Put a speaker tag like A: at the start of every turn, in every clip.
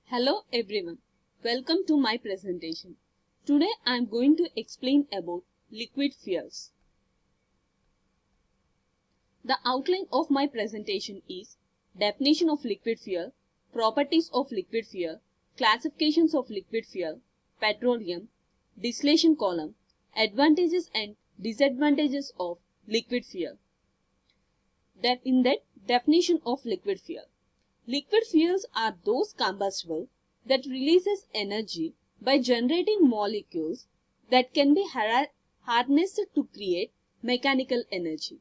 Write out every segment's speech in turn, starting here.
A: Hello everyone, welcome to my presentation. Today I am going to explain about liquid fuels. The outline of my presentation is definition of liquid fuel, properties of liquid fuel, classifications of liquid fuel, petroleum, distillation column, advantages and disadvantages of liquid fuel. In that definition of liquid fuel. Liquid fuels are those combustibles that releases energy by generating molecules that can be harnessed to create mechanical energy.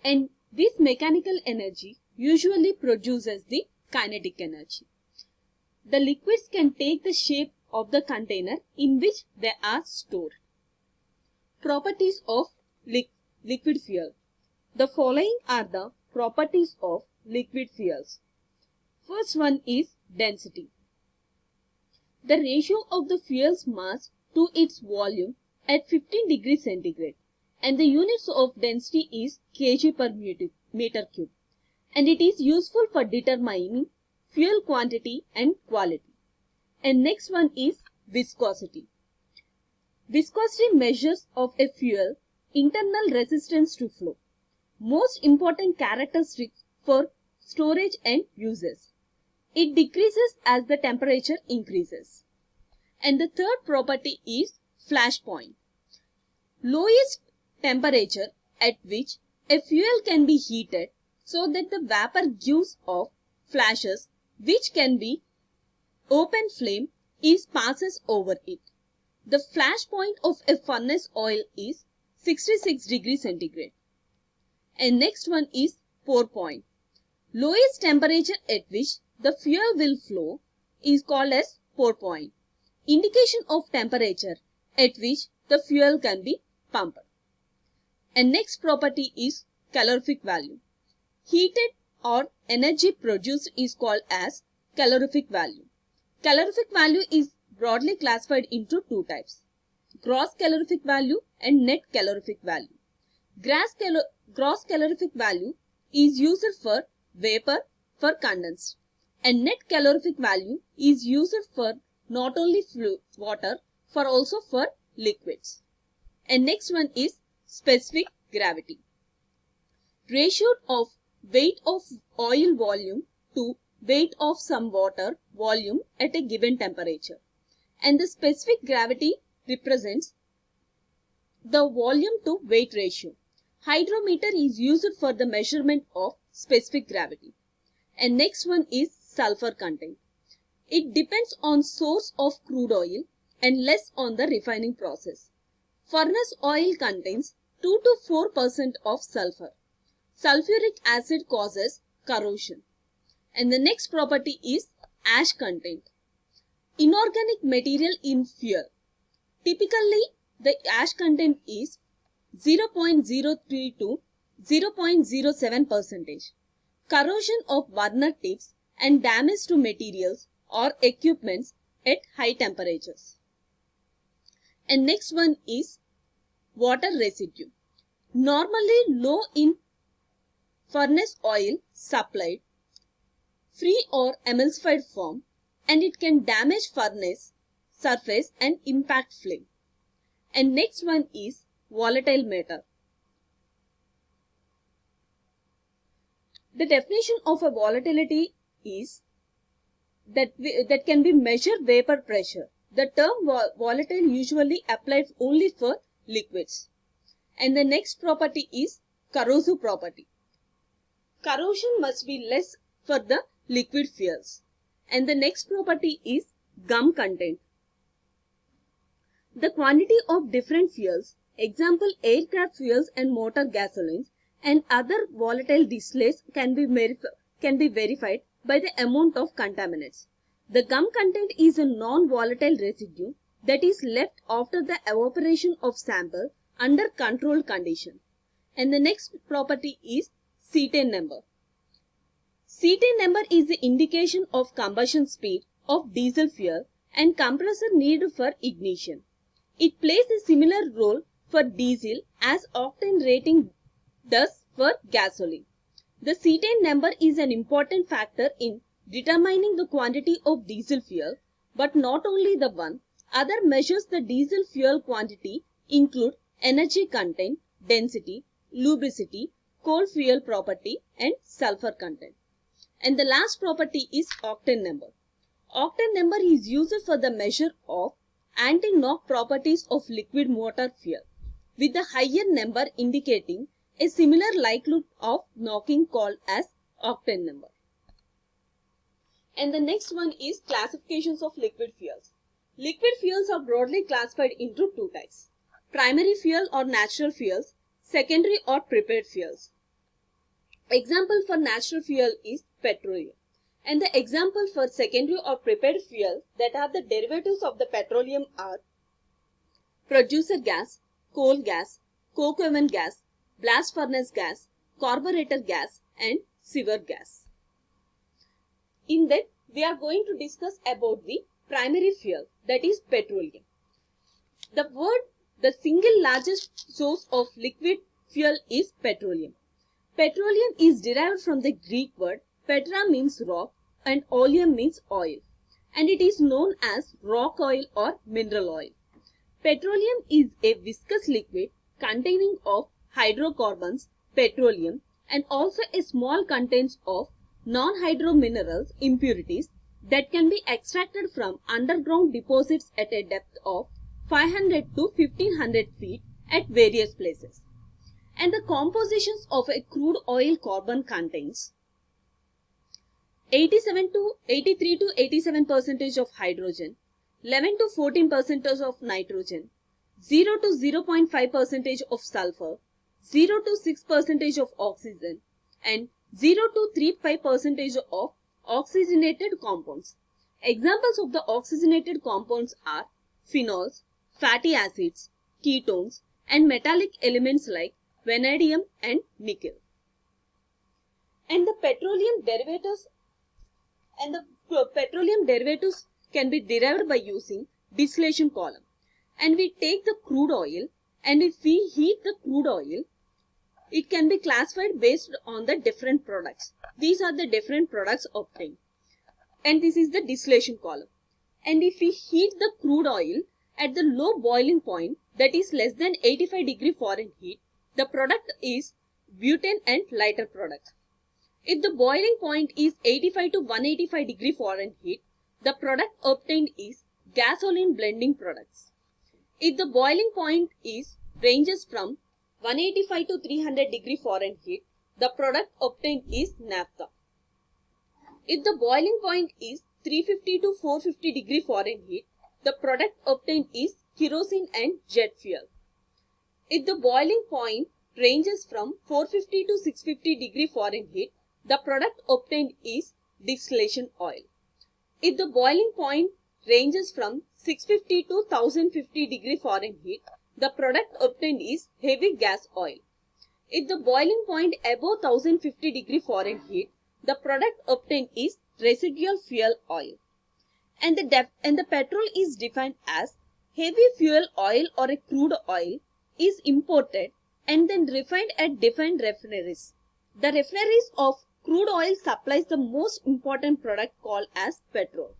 A: And this mechanical energy usually produces the kinetic energy. The liquids can take the shape of the container in which they are stored. Properties of liquid fuel. The following are the properties of liquid fuels. First one is density. The ratio of the fuel's mass to its volume at 15 degrees centigrade and the units of density is kg per meter cube, and it is useful for determining fuel quantity and quality. And next one is viscosity. Viscosity measures of a fuel internal resistance to flow. Most important characteristics for storage and uses. It decreases as the temperature increases. And the third property is flash point. Lowest temperature at which a fuel can be heated so that the vapor gives off flashes which can be open flame passes over it. The flash point of a furnace oil is 66 degrees centigrade. And next one is pour point. Lowest temperature at which the fuel will flow is called as pour point. Indication of temperature at which the fuel can be pumped. And next property is calorific value. Heated or energy produced is called as calorific value. Calorific value is broadly classified into two types: gross calorific value and net calorific value. Gross calorific value is used for vapor for condensed, and net calorific value is used for not only water for also for liquids. And next one is specific gravity. Ratio of weight of oil volume to weight of some water volume at a given temperature. And the specific gravity represents the volume to weight ratio. Hydrometer is used for the measurement of specific gravity. And next one is sulfur content. It depends on source of crude oil and less on the refining process. Furnace oil contains 2 to 4% of sulfur. Sulfuric acid causes corrosion. And the next property is ash content. Inorganic material in fuel. Typically, the ash content is 0.03 to 0.07%. Corrosion of burner tips and damage to materials or equipments at high temperatures. And next one is water residue. Normally low in furnace oil supplied, free or emulsified form, and it can damage furnace surface and impact flame. And next one is volatile matter. The definition of a volatility is that can be measured vapor pressure. The term volatile usually applied only for liquids. And the next property is corrosive property. Corrosion must be less for the liquid fuels. And the next property is gum content. The quantity of different fuels, example aircraft fuels and motor gasolines, and other volatile distillates can be verified by the amount of contaminants. The gum content is a non-volatile residue that is left after the evaporation of sample under controlled condition. And the next property is cetane number. Cetane number is the indication of combustion speed of diesel fuel and compressor needed for ignition. It plays a similar role for diesel as octane rating does for gasoline. The cetane number is an important factor in determining the quantity of diesel fuel, but not only the one. Other measures the diesel fuel quantity include energy content, density, lubricity, coal fuel property and sulfur content. And the last property is octane number. Octane number is used for the measure of anti-knock properties of liquid motor fuel, with the higher number indicating a similar likelihood of knocking called as octane number. And the next one is classifications of liquid fuels. Liquid fuels are broadly classified into two types: primary fuel or natural fuels, secondary or prepared fuels. Example for natural fuel is petroleum. And the example for secondary or prepared fuel that are the derivatives of the petroleum are producer gas, coal gas, coke oven gas, blast furnace gas, carburetor gas and sewer gas. In that, we are going to discuss about the primary fuel, that is petroleum. The single largest source of liquid fuel is petroleum. Petroleum is derived from the Greek word petra means rock and oleum means oil, and it is known as rock oil or mineral oil. Petroleum is a viscous liquid containing of hydrocarbons, petroleum, and also a small contents of non-hydrominerals impurities that can be extracted from underground deposits at a depth of 500 to 1500 feet at various places. And the compositions of a crude oil carbon contains 83 to 87% of hydrogen, 11 to 14% of nitrogen, 0 to 0.5% of sulfur, 0 to 6% of oxygen, and 0 to 3.5% of oxygenated compounds. Examples of the oxygenated compounds are phenols, fatty acids, ketones, and metallic elements like vanadium and nickel. And the petroleum derivatives can be derived by using distillation column. And we take the crude oil, and if we heat the crude oil, it can be classified based on the different products. These are the different products obtained. And this is the distillation column. And if we heat the crude oil at the low boiling point, that is less than 85 degree Fahrenheit, the product is butane and lighter product. If the boiling point is 85 to 185 degree Fahrenheit, the product obtained is gasoline blending products. If the boiling point ranges from 185 to 300 degree Fahrenheit, the product obtained is naphtha. If the boiling point is 350 to 450 degree Fahrenheit, the product obtained is kerosene and jet fuel. If the boiling point ranges from 450 to 650 degree Fahrenheit, the product obtained is distillation oil. If the boiling point ranges from 650 to 1050 degree Fahrenheit, the product obtained is heavy gas oil. If the boiling point above 1050 degree Fahrenheit, the product obtained is residual fuel oil. And the petrol is defined as heavy fuel oil or a crude oil is imported and then refined at defined refineries. The refineries of crude oil supplies the most important product called as petrol.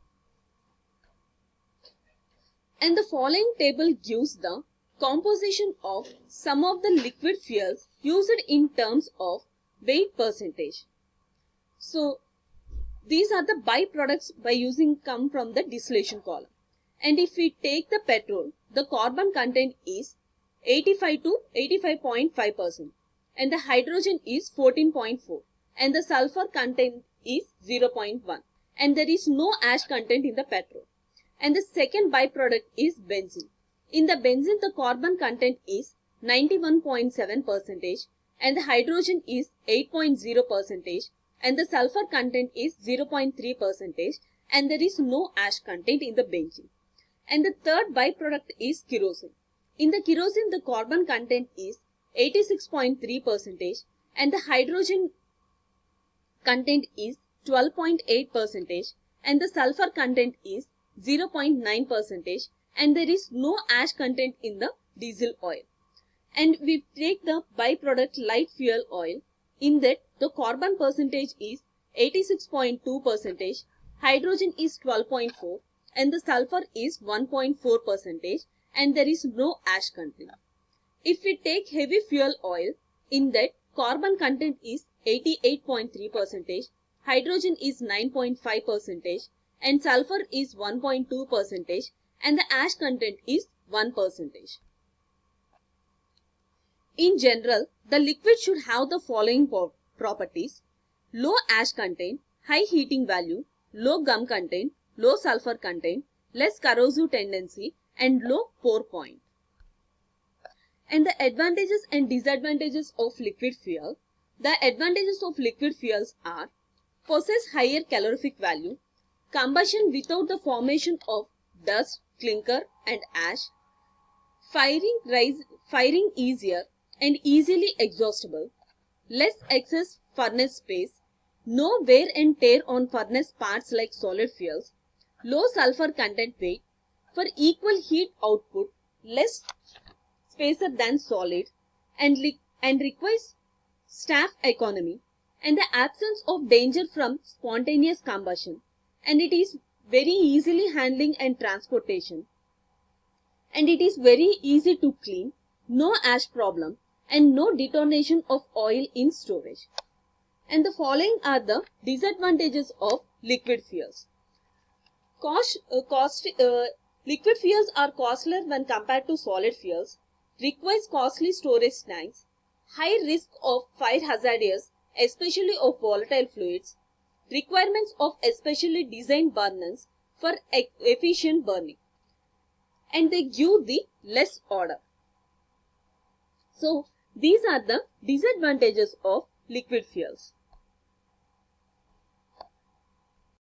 A: And the following table gives the composition of some of the liquid fuels used in terms of weight percentage. So these are the byproducts come from the distillation column. And if we take the petrol, the carbon content is 85 to 85.5% and the hydrogen is 14.4 and the sulfur content is 0.1 and there is no ash content in the petrol. And the second byproduct is benzene. In the benzene, the carbon content is 91.7% and the hydrogen is 8.0% and the sulfur content is 0.3% and there is no ash content in the benzene. And the third byproduct is kerosene. In the kerosene, the carbon content is 86.3% and the hydrogen content is 12.8% and the sulfur content is 0.9% and there is no ash content in the diesel oil. And we take the byproduct light fuel oil. In that, the carbon percentage is 86.2%, hydrogen is 12.4, and the sulfur is 1.4%, and there is no ash content. If we take heavy fuel oil, in that carbon content is 88.3%, hydrogen is 9.5%, and sulfur is 1.2%, and the ash content is 1%. In general, the liquid should have the following properties: low ash content, high heating value, low gum content, low sulfur content, less corrosive tendency, and low pour point. And the advantages and disadvantages of liquid fuel. The advantages of liquid fuels are: possess higher calorific value, combustion without the formation of dust, clinker and ash, firing easier and easily exhaustible, less excess furnace space, no wear and tear on furnace parts like solid fuels, low sulfur content weight, for equal heat output, less spacer than solid, and requires staff economy, and the absence of danger from spontaneous combustion, and it is very easily handling and transportation, and it is very easy to clean, no ash problem, and no detonation of oil in storage. And the following are the disadvantages of liquid fuels. Liquid fuels are costlier when compared to solid fuels, requires costly storage tanks, high risk of fire hazards, especially of volatile fluids, requirements of especially designed burners for efficient burning, and they give the less odor. So, these are the disadvantages of liquid fuels.